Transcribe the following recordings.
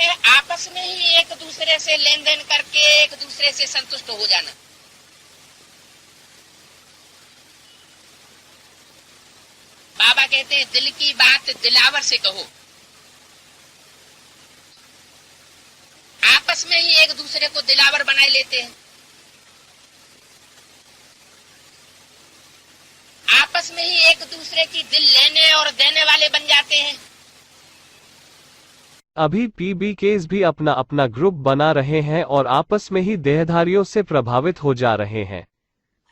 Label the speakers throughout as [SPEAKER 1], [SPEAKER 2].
[SPEAKER 1] है आपस में ही एक दूसरे से लेन देन करके एक दूसरे से संतुष्ट हो जाना। बाबा कहते हैं दिल की बात दिलावर से कहो। आपस में ही एक दूसरे को दिलावर बनाए लेते हैं, आपस में ही एक दूसरे की दिल लेने और देने वाले बन जाते हैं।
[SPEAKER 2] अभी पीबी केस भी अपना अपना ग्रुप बना रहे हैं और आपस में ही देहधारियों से प्रभावित हो जा रहे हैं।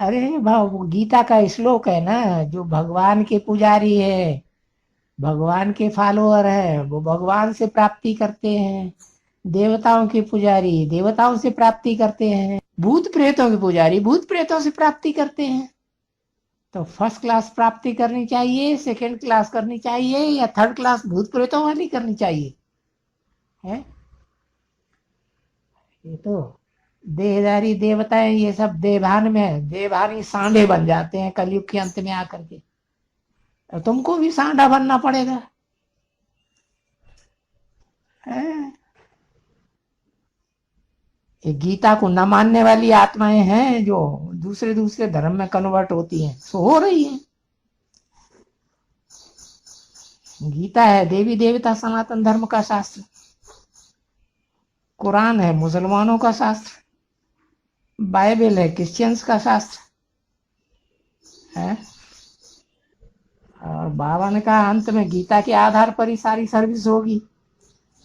[SPEAKER 3] अरे भाव गीता का श्लोक है ना, जो भगवान के पुजारी है, भगवान के फॉलोअर है, वो भगवान से प्राप्ति करते हैं। देवताओं के पुजारी देवताओं से प्राप्ति करते हैं। भूत प्रेतों के पुजारी भूत प्रेतों से प्राप्ति करते हैं। तो फर्स्ट क्लास प्राप्ति करनी चाहिए, सेकंड क्लास करनी चाहिए, या थर्ड क्लास भूत प्रेतों वाली करनी चाहिए है? ये तो देहधारी देवताएं ये सब देवभान में है, देवभानी सांडे बन जाते हैं कलयुग के अंत में आकर के। तो तुमको भी सांडा बनना पड़ेगा है? ये गीता को न मानने वाली आत्माएं हैं जो दूसरे दूसरे धर्म में कन्वर्ट होती हैं, सो हो रही है। गीता है देवी देवता सनातन धर्म का शास्त्र, कुरान है मुसलमानों का शास्त्र, बाइबल है क्रिश्चियंस का शास्त्र है। और बाबा ने कहा अंत में गीता के आधार पर ही सारी सर्विस होगी।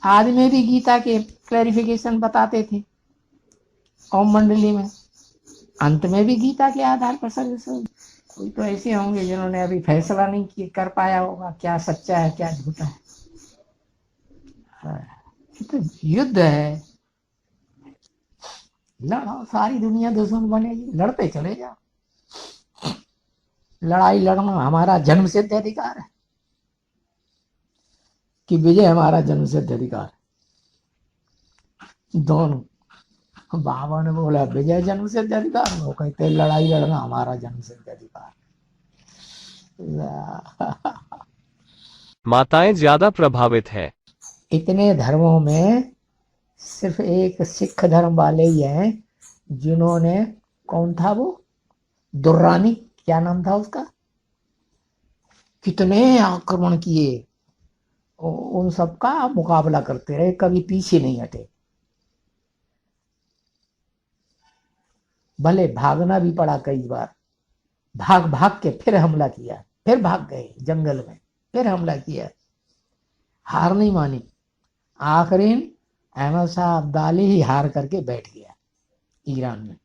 [SPEAKER 3] आज में भी गीता के क्लैरिफिकेशन बताते थे ओम मंडली में, अंत में भी गीता के आधार पर सर्विस होगी। कोई तो ऐसे होंगे जिन्होंने अभी फैसला नहीं कर पाया होगा क्या सच्चा है क्या झूठा है। ये तो युद्ध है, लड़ाओ, सारी दुनिया दुश्मन बनेगी, लड़ते चले जाओ। लड़ाई लड़ना हमारा जन्म सिद्ध अधिकार है कि विजय हमारा जन्म सिद्ध अधिकार है। दोनों बाबा ने बोला विजय जन्म सिद्ध अधिकार, वो कहते लड़ाई लड़ना हमारा जन्म सिद्ध अधिकार।
[SPEAKER 2] माताएं ज्यादा प्रभावित है।
[SPEAKER 3] इतने धर्मों में सिर्फ एक सिख धर्म वाले ही हैं जिन्होंने, कौन था वो, दुर्रानी, क्या नाम था उसका, कितने आक्रमण किए, उन सबका मुकाबला करते रहे, कभी पीछे नहीं हटे। भले भागना भी पड़ा कई बार, भाग भाग के फिर हमला किया, फिर भाग गए जंगल में, फिर हमला किया, हार नहीं मानी। आखिरी अहमद शाह अब्दाली ही हार करके बैठ गया ईरान में।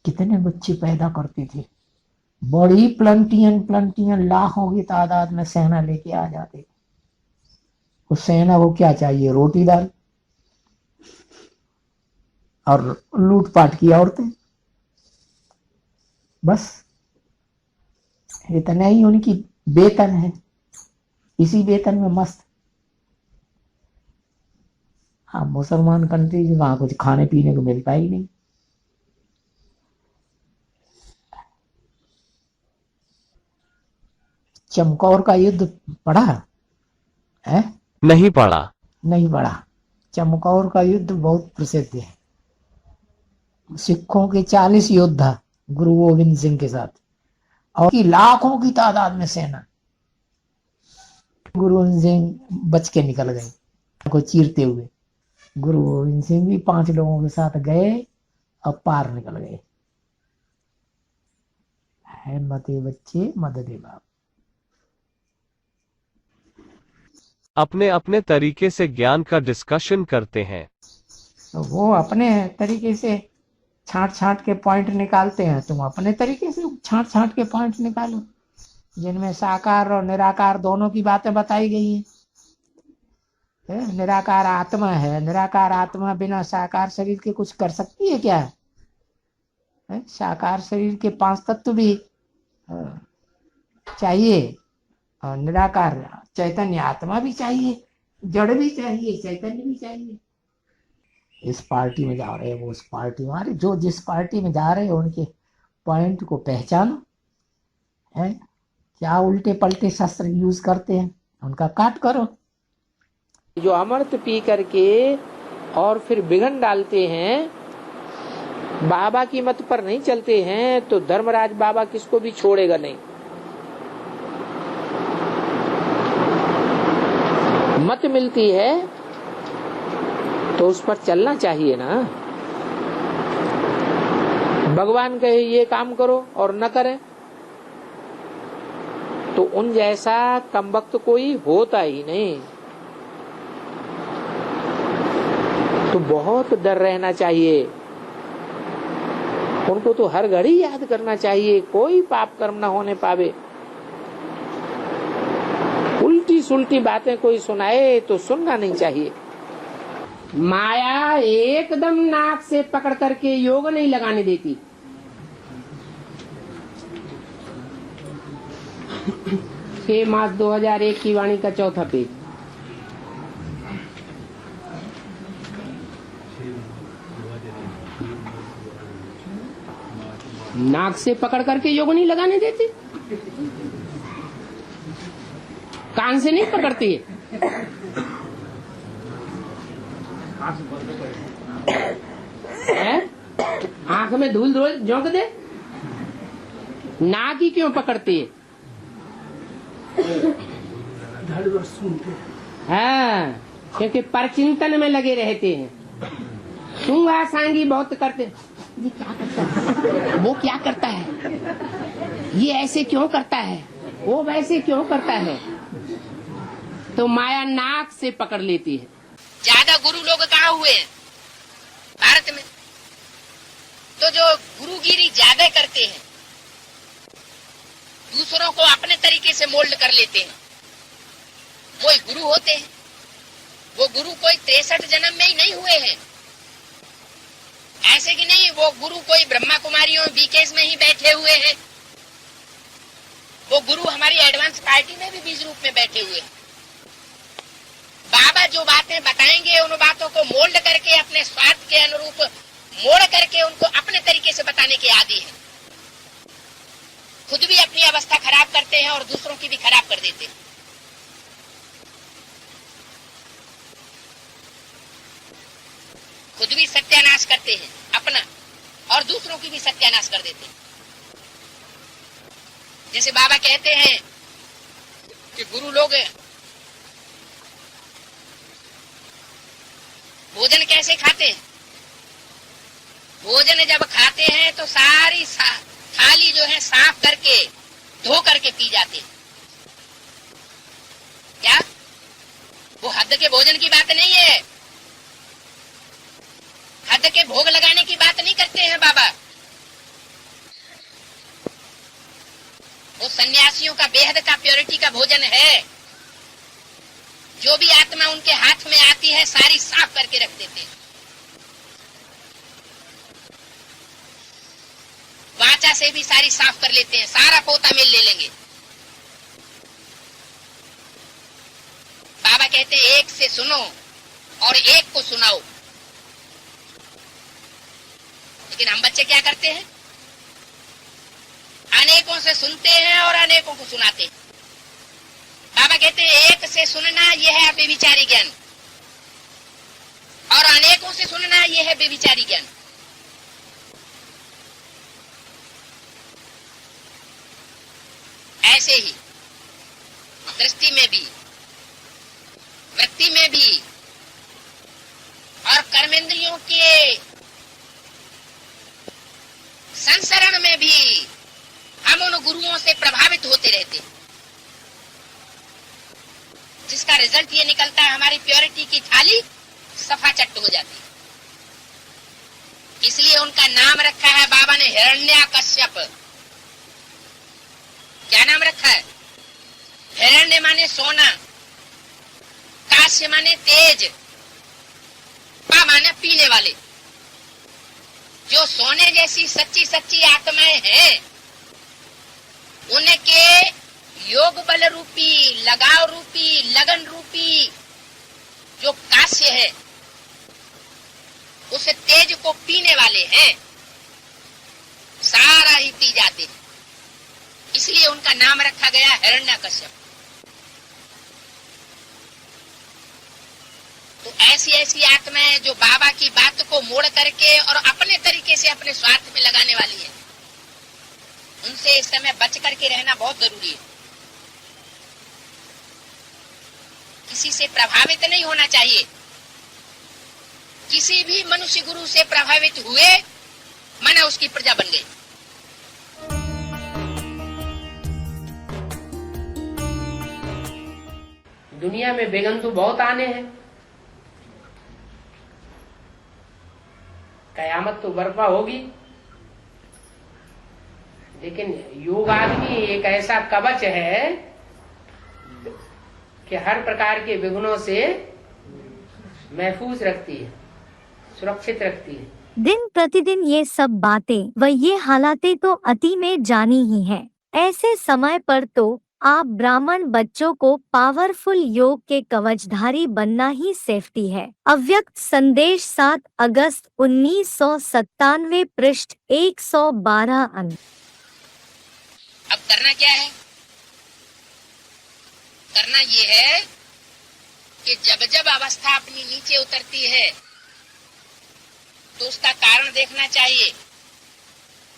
[SPEAKER 3] कितने बच्चे पैदा करती थी, बड़ी प्लंटियन लाखों की तादाद में सेना लेके आ जाते। उस सेना को क्या चाहिए, रोटी दाल और लूटपाट की औरतें, बस इतना ही उनकी वेतन है, इसी वेतन में मस्त। हाँ, मुसलमान कंट्रीज वहां कुछ खाने पीने को मिलता ही नहीं। चमकौर का युद्ध पढ़ा है?
[SPEAKER 2] नहीं पढ़ा।
[SPEAKER 3] नहीं पढ़ा। चमकौर का युद्ध बहुत प्रसिद्ध है। सिखों के 40 योद्धा गुरु गोविंद सिंह के साथ, और लाखों की तादाद में सेना। गुरु गोविंद सिंह बच के निकल गए को चीरते हुए। गुरु गोविंद सिंह भी 5 लोगों के साथ गए और पार निकल गए। है मते बच्चे मददे बाप।
[SPEAKER 2] अपने अपने तरीके से ज्ञान का डिस्कशन करते हैं।
[SPEAKER 3] तो वो अपने तरीके से छांट छांट के पॉइंट निकालते हैं, तुम अपने तरीके से छांट छांट के पॉइंट निकालो, जिनमें साकार और निराकार दोनों की बातें बताई गई हैं। निराकार आत्मा है, निराकार आत्मा बिना साकार शरीर के कुछ कर सकती है क्या? है? साकार शरीर के 5 तत्व भी चाहिए, और निराकार चैतन्य आत्मा भी चाहिए, जड़ भी चाहिए, चैतन्य भी चाहिए। इस पार्टी में जा रहे हैं, वो उस पार्टी में, जो जिस पार्टी में जा रहे हैं उनके पॉइंट को पहचानो। है क्या उल्टे पलटे शस्त्र यूज करते हैं, उनका काट करो।
[SPEAKER 4] जो अमृत पी करके और फिर बिघन डालते हैं, बाबा की मत पर नहीं चलते हैं, तो धर्मराज बाबा किसको भी छोड़ेगा नहीं। मत मिलती है तो उस पर चलना चाहिए ना। भगवान कहे ये काम करो और न करें तो उन जैसा कमबख्त कोई होता ही नहीं। तो बहुत डर रहना चाहिए, उनको तो हर घड़ी याद करना चाहिए, कोई पाप कर्म न होने पावे। उल्टी सुल्टी बातें कोई सुनाए तो सुनना नहीं चाहिए। माया एकदम नाक से पकड़ करके योग नहीं लगाने देती। के मार्च 2001 की वाणी का चौथा पेज। नाक से पकड़ करके योग नहीं लगाने देती, कान से नहीं पकड़ती है, आंख में धूल धूल झोंक दे, नाक ही क्यों पकड़ती है? हाँ, क्योंकि परचिंतन में लगे रहते हैं। सुंगा सांगी बहुत करते, ये क्या करता है, वो क्या करता है, ये ऐसे क्यों करता है, वो वैसे क्यों करता है। तो माया नाक से पकड़ लेती है।
[SPEAKER 1] ज्यादा गुरु लोग कहाँ हुए हैं भारत में? तो जो गुरुगिरी ज्यादा करते हैं, दूसरों को अपने तरीके से मोल्ड कर लेते हैं, वही गुरु होते हैं। वो गुरु कोई 63 जन्म में ही नहीं हुए हैं, ऐसे कि नहीं वो गुरु कोई ब्रह्मा कुमारियों बीकेस में ही बैठे हुए हैं। वो गुरु हमारी एडवांस पार्टी में भी बीज रूप में बैठे हुए हैं। बाबा जो बातें बताएंगे उन बातों को मोल्ड करके अपने स्वार्थ के अनुरूप मोड़ करके उनको अपने तरीके से बताने के आदी है। खुद भी अपनी अवस्था खराब करते हैं और दूसरों की भी खराब कर देते हैं। खुद भी सत्यानाश करते हैं अपना और दूसरों की भी सत्यानाश कर देते हैं। जैसे बाबा कहते हैं कि गुरु लोग भोजन कैसे खाते हैं? भोजन जब खाते हैं तो सारी थाली जो है साफ करके धो करके पी जाते हैं। क्या वो हद के भोजन की बात नहीं है, हद के भोग लगाने की बात नहीं करते हैं बाबा। वो सन्यासियों का बेहद का प्योरिटी का भोजन है। जो भी आत्मा उनके हाथ में आती है सारी साफ करके रख देते हैं। वाचा से भी सारी साफ कर लेते हैं, सारा पोता मिल ले लेंगे। बाबा कहते हैं एक से सुनो और एक को सुनाओ। लेकिन हम बच्चे क्या करते हैं? अनेकों से सुनते हैं और अनेकों को सुनाते हैं। बाबा कहते हैं एक से सुनना यह है बेविचारी ज्ञान और अनेकों से सुनना यह है बेविचारी ज्ञान। ऐसे ही दृष्टि में भी, वृत्ति में भी और कर्मेंद्रियों के संसरण में भी हम उन गुरुओं से प्रभावित होते रहते हैं, जिसका रिजल्ट ये निकलता है हमारी प्योरिटी की थाली सफा चट्ट हो जाती है। इसलिए उनका नाम रखा है बाबा ने हिरण्याकश्यप। क्या नाम रखा है? हिरण्य माने सोना, काश्य माने तेज, पा माने पीने वाले। जो सोने जैसी सच्ची सच्ची आत्माएं हैं उनके योग बल रूपी, लगाव रूपी, लगन रूपी जो काश्य है उस तेज को पीने वाले हैं, सारा ही पी जाते हैं। इसलिए उनका नाम रखा गया हिरण्याकश्यप। ऐसी ऐसी आत्माएं जो बाबा की बात को मोड़ करके और अपने तरीके से अपने स्वार्थ में लगाने वाली है, उनसे इस समय बच करके रहना बहुत जरूरी है। किसी से प्रभावित नहीं होना चाहिए। किसी भी मनुष्य गुरु से प्रभावित हुए माने उसकी प्रजा बन गई।
[SPEAKER 4] दुनिया में बेगम तो बहुत आने हैं, कयामत तो बर्पा होगी, लेकिन योग आदमी एक ऐसा कवच है कि हर प्रकार के विघ्नों से महफूज रखती है, सुरक्षित रखती है।
[SPEAKER 5] दिन प्रतिदिन ये सब बातें व ये हालातें तो अति में जानी ही हैं। ऐसे समय पर तो आप ब्राह्मण बच्चों को पावरफुल योग के कवचधारी बनना ही सेफ्टी है। अव्यक्त संदेश 7 अगस्त 1997 पृष्ठ 112 अंक।
[SPEAKER 1] अब करना क्या है? करना ये है कि जब जब अवस्था अपनी नीचे उतरती है तो उसका कारण देखना चाहिए।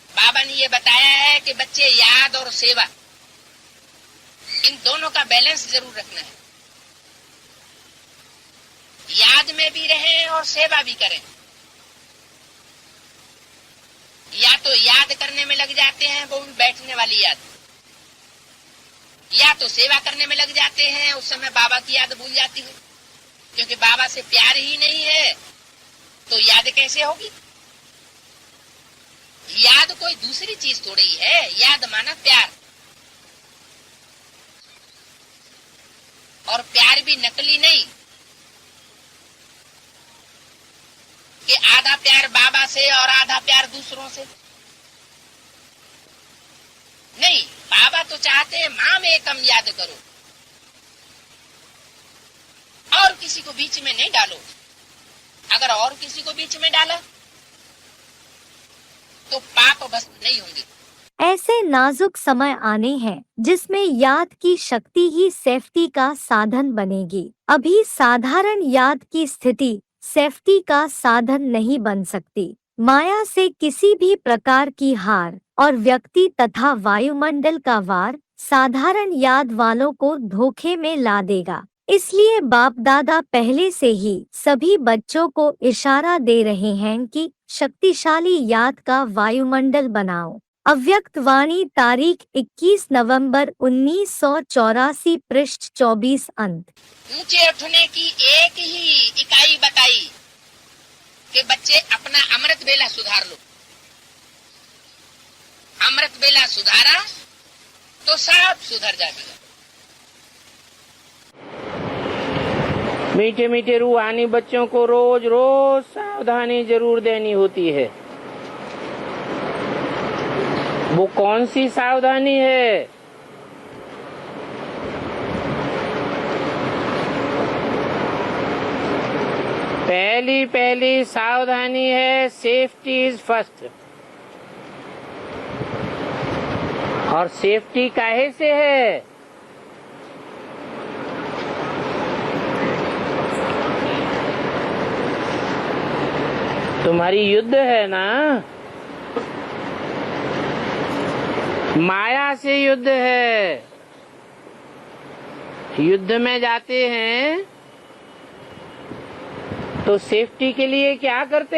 [SPEAKER 1] बाबा ने ये बताया है कि बच्चे याद और सेवा, इन दोनों का बैलेंस जरूर रखना है। याद में भी रहें और सेवा भी करें। या तो याद करने में लग जाते हैं, वो भी बैठने वाली याद, या तो सेवा करने में लग जाते हैं, उस समय बाबा की याद भूल जाती है। क्योंकि बाबा से प्यार ही नहीं है तो याद कैसे होगी? याद कोई दूसरी चीज थोड़ी है, याद माना प्यार, और प्यार भी नकली नहीं कि आधा प्यार बाबा से और आधा प्यार दूसरों से। नहीं, बाबा तो चाहते हैं माम एकम याद करो, और किसी को बीच में नहीं डालो। अगर और किसी को बीच में डाला तो पाप भस्म नहीं होंगे।
[SPEAKER 5] ऐसे नाजुक समय आने हैं जिसमें याद की शक्ति ही सेफ्टी का साधन बनेगी। अभी साधारण याद की स्थिति सेफ्टी का साधन नहीं बन सकती। माया से किसी भी प्रकार की हार और व्यक्ति तथा वायुमंडल का वार साधारण याद वालों को धोखे में ला देगा। इसलिए बाप दादा पहले से ही सभी बच्चों को इशारा दे रहे हैं कि शक्तिशाली याद का वायुमंडल बनाओ। अव्यक्त वाणी तारीख 21 नवंबर 1984 पृष्ठ 24 अंक।
[SPEAKER 1] ऊंचे उठने की एक ही इकाई बताई कि बच्चे अपना अमृत बेला सुधार लो। अमृत बेला सुधारा तो सब सुधर जाएगा।
[SPEAKER 4] मीठे मीठे रूहानी बच्चों को रोज रोज सावधानी जरूर देनी होती है। वो कौन सी सावधानी है? पहली सावधानी है सेफ्टी इज फर्स्ट। और सेफ्टी काहे से है? तुम्हारी युद्ध है ना, माया से युद्ध है। युद्ध में जाते हैं तो सेफ्टी के लिए क्या करते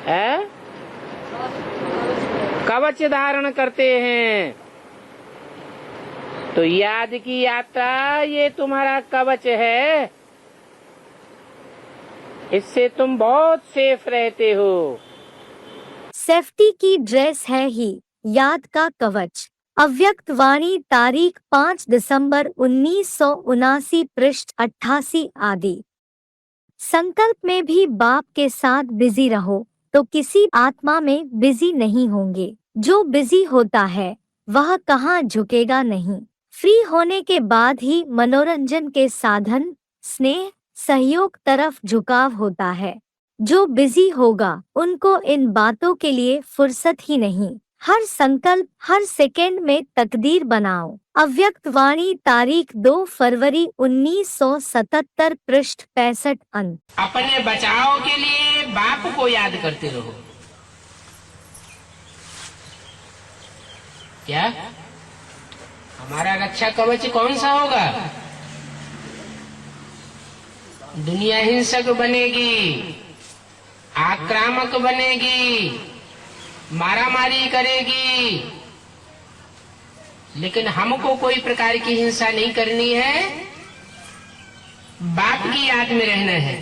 [SPEAKER 4] हैं? कवच धारण करते हैं। तो याद की यात्रा ये तुम्हारा कवच है, इससे तुम बहुत सेफ रहते हो।
[SPEAKER 5] सेफ्टी की ड्रेस है ही याद का कवच। अव्यक्त वाणी तारीख 5 दिसंबर 1979 पृष्ठ 88 आदि। संकल्प में भी बाप के साथ बिजी रहो तो किसी आत्मा में बिजी नहीं होंगे। जो बिजी होता है वह कहाँ झुकेगा नहीं। फ्री होने के बाद ही मनोरंजन के साधन, स्नेह, सहयोग तरफ झुकाव होता है। जो बिजी होगा उनको इन बातों के लिए फुर्सत ही नहीं। हर संकल्प हर सेकंड में तकदीर बनाओ। अव्यक्त वाणी तारीख 2 फरवरी 1977 पृष्ठ 65 अंक।
[SPEAKER 4] अपने बचाव के लिए बाप को याद करते रहो। क्या हमारा रक्षा कवच कौन सा होगा? दुनिया हिंसक बनेगी, आक्रामक बनेगी, मारामारी करेगी, लेकिन हमको कोई प्रकार की हिंसा नहीं करनी है, बाप की याद में रहना है।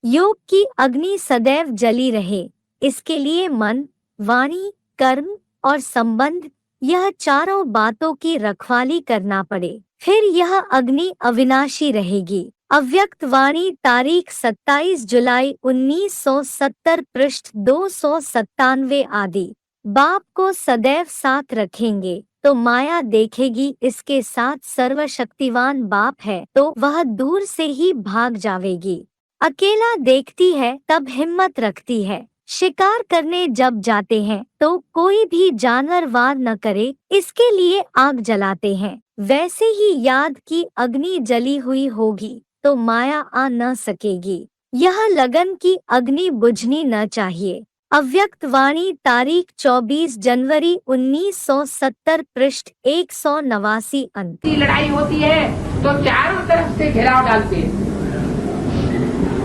[SPEAKER 5] योग की अग्नि सदैव जली रहे, इसके लिए मन, वाणी, कर्म और संबंध, यह चारों बातों की रखवाली करना पड़े, फिर यह अग्नि अविनाशी रहेगी। अव्यक्त वाणी तारीख 27 जुलाई 1970 पृष्ठ 297 आदि। बाप को सदैव साथ रखेंगे तो माया देखेगी इसके साथ सर्वशक्तिवान बाप है तो वह दूर से ही भाग जावेगी। अकेला देखती है तब हिम्मत रखती है। शिकार करने जब जाते हैं तो कोई भी जानवर वार न करे इसके लिए आग जलाते हैं। वैसे ही याद की अग्नि जली हुई होगी तो माया आ न सकेगी। यह लगन की अग्नि बुझनी न चाहिए। अव्यक्त वाणी तारीख 24 जनवरी 1970 पृष्ठ 189 अंक।
[SPEAKER 4] की लड़ाई होती है तो चारों तरफ से घेराव डालते हैं।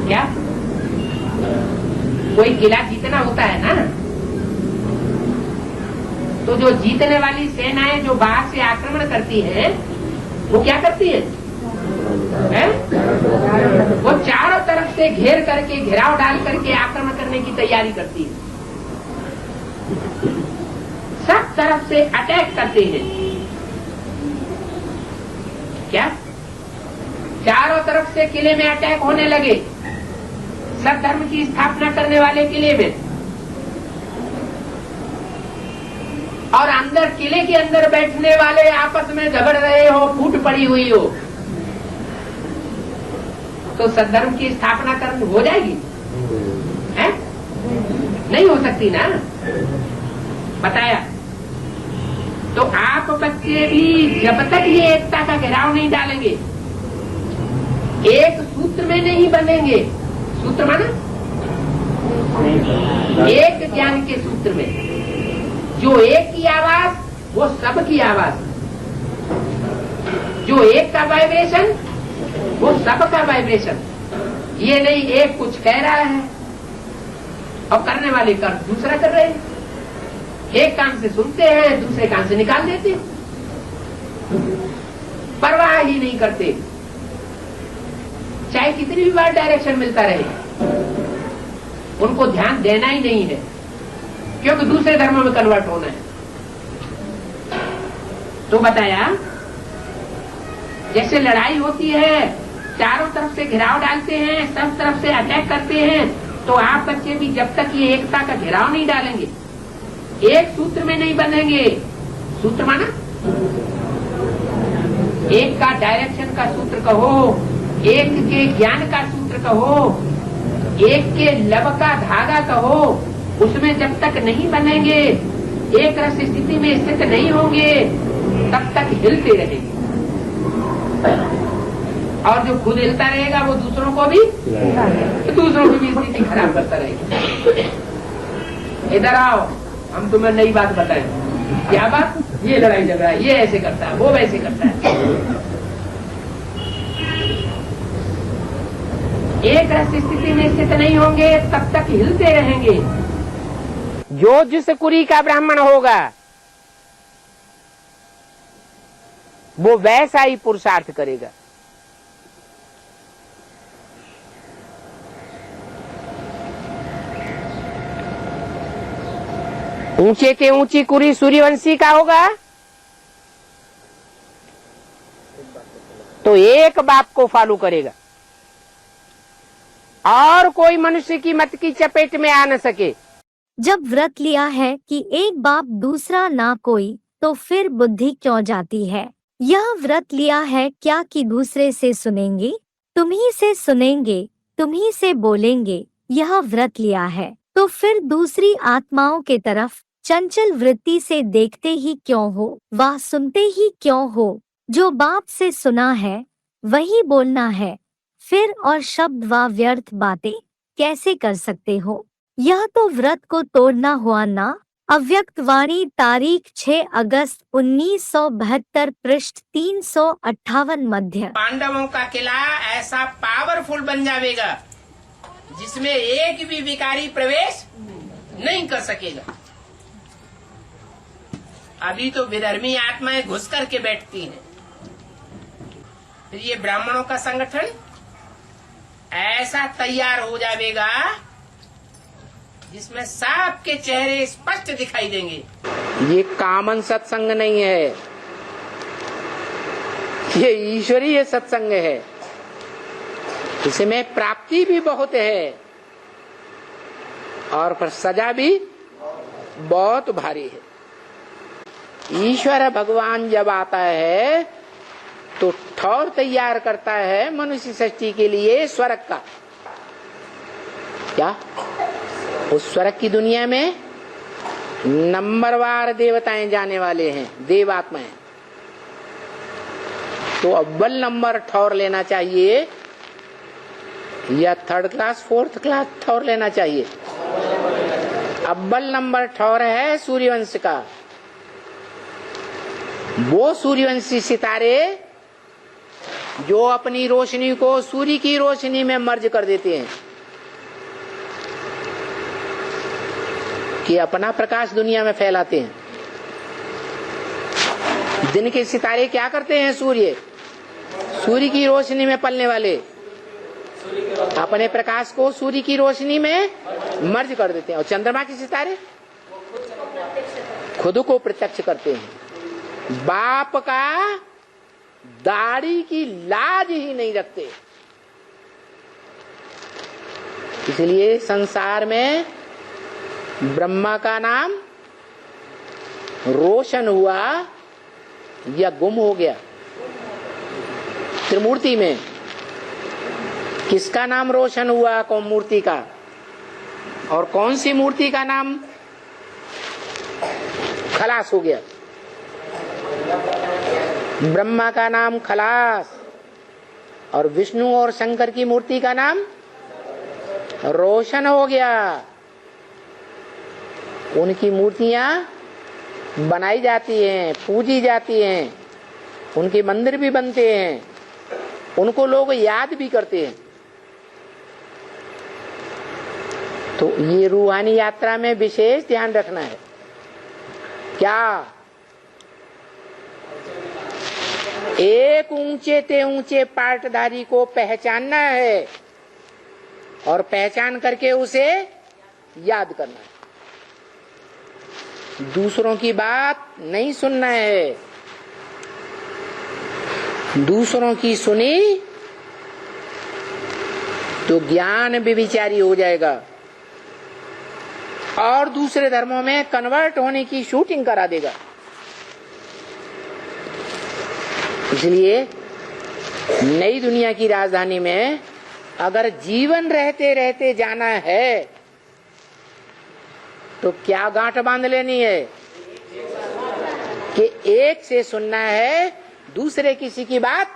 [SPEAKER 4] क्या कोई किला जीतना होता है ना, तो जो जीतने वाली सेनाएं जो बाहर से आक्रमण करती हैं, वो क्या करती हैं? वो चारों तरफ से घेर करके घेराव डाल करके आक्रमण करने की तैयारी करती है। सब तरफ से अटैक करते हैं। क्या चारों तरफ से किले में अटैक होने लगे, सब धर्म की स्थापना करने वाले किले में, और अंदर किले के अंदर बैठने वाले आपस में झगड़ रहे हो, फूट पड़ी हुई हो, तो सद्धर्म की स्थापना कर हो जाएगी? है? नहीं हो सकती ना। बताया तो आप बच्चे भी जब तक ये एकता का घेराव नहीं डालेंगे, एक सूत्र में नहीं बनेंगे। सूत्र माना एक ज्ञान के सूत्र में, जो एक की आवाज वो सब की आवाज, जो एक का वाइब्रेशन वो सबका वाइब्रेशन। ये नहीं एक कुछ कह रहा है और करने वाले कर दूसरा कर रहे हैं, एक कान से सुनते हैं दूसरे कान से निकाल देते, परवाह ही नहीं करते, चाहे कितनी भी बार डायरेक्शन मिलता रहे, उनको ध्यान देना ही नहीं है, क्योंकि दूसरे धर्मों में कन्वर्ट होना है। तो बताया जैसे लड़ाई होती है, चारों तरफ से घेराव डालते हैं, सब तरफ से अटैक करते हैं, तो आप बच्चे भी जब तक ये एकता का घेराव नहीं डालेंगे, एक सूत्र में नहीं बनेंगे। सूत्र माना एक का डायरेक्शन का सूत्र कहो, एक के ज्ञान का सूत्र कहो, एक के लब का धागा कहो, उसमें जब तक नहीं बनेंगे, एक रस स्थिति में स्थित नहीं होंगे, तब तक हिलते रहेंगे। और जो खुद हिलता रहेगा वो दूसरों को भी स्थिति खराब करता रहेगा। इधर आओ, हम तुम्हें नई बात बताएं। क्या बात? ये लड़ाई झगड़ा, ये ऐसे करता है, वो वैसे करता है। एक रस स्थिति में स्थित नहीं होंगे तब तक हिलते रहेंगे। जो जिस कुरी का ब्राह्मण होगा वो वैसा ही पुरुषार्थ करेगा। ऊंचे के ऊंची कुरी सूर्यवंशी का होगा तो एक बाप को फॉलो करेगा और कोई मनुष्य की मत की चपेट में आ न सके।
[SPEAKER 5] जब व्रत लिया है कि एक बाप दूसरा ना कोई, तो फिर बुद्धि क्यों जाती है? यह व्रत लिया है क्या कि दूसरे से सुनेंगे, तुम्ही से सुनेंगे, तुम्ही से बोलेंगे, यह व्रत लिया है तो फिर दूसरी आत्माओं के तरफ चंचल वृत्ति से देखते ही क्यों हो, वह सुनते ही क्यों हो। जो बाप से सुना है वही बोलना है, फिर और शब्द व व्यर्थ बातें कैसे कर सकते हो। यह तो व्रत को तोड़ना हुआ ना। अव्यक्त वाणी, तारीख 6 अगस्त 1972, पृष्ठ 358 मध्य।
[SPEAKER 4] पांडवों का किला ऐसा पावरफुल बन जाएगा जिसमें एक भी विकारी प्रवेश नहीं कर सकेगा। अभी तो विधर्मी आत्माएं घुस करके बैठती हैं। फिर ये ब्राह्मणों का संगठन ऐसा तैयार हो जाएगा जिसमें सबके चेहरे स्पष्ट दिखाई देंगे। ये कामन सत्संग नहीं है, ये ईश्वरीय सत्संग है। इसमें प्राप्ति भी बहुत है और फिर सजा भी बहुत भारी है। ईश्वर भगवान जब आता है तो ठौर तैयार करता है मनुष्य सृष्टि के लिए स्वर्ग का। क्या उस स्वर्ग की दुनिया में नंबरवार देवताएं जाने वाले हैं, देवात्माएं। तो अव्वल नंबर ठौर लेना चाहिए या थर्ड क्लास फोर्थ क्लास ठौर लेना चाहिए? अव्वल नंबर ठौर है सूर्यवंश का। वो सूर्यवंशी सितारे जो अपनी रोशनी को सूर्य की रोशनी में मर्ज कर देते हैं कि अपना प्रकाश दुनिया में फैलाते हैं। दिन के सितारे क्या करते हैं? सूर्य की रोशनी में पलने वाले अपने प्रकाश को सूर्य की रोशनी में मर्ज कर देते हैं। और चंद्रमा के सितारे खुद को प्रत्यक्ष करते हैं। बाप का दाढ़ी की लाज ही नहीं रखते। इसलिए संसार में ब्रह्मा का नाम रोशन हुआ या गुम हो गया। त्रिमूर्ति में किसका नाम रोशन हुआ? कौन मूर्ति का? और कौन सी मूर्ति का नाम खलास हो गया? ब्रह्मा का नाम खलास और विष्णु और शंकर की मूर्ति का नाम रोशन हो गया। उनकी मूर्तियां बनाई जाती हैं, पूजी जाती हैं, उनके मंदिर भी बनते हैं, उनको लोग याद भी करते हैं। तो ये रूहानी यात्रा में विशेष ध्यान रखना है। क्या एक ऊंचे ते ऊंचे पाटधारी को पहचानना है और पहचान करके उसे याद करना है। दूसरों की बात नहीं सुनना है। दूसरों की सुनी तो ज्ञान विचारी हो जाएगा और दूसरे धर्मों में कन्वर्ट होने की शूटिंग करा देगा। इसलिए नई दुनिया की राजधानी में अगर जीवन रहते रहते जाना है तो क्या गांठ बांध लेनी है कि एक से सुनना है, दूसरे किसी की बात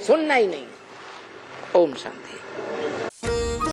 [SPEAKER 4] सुनना ही नहीं। ओम शांति।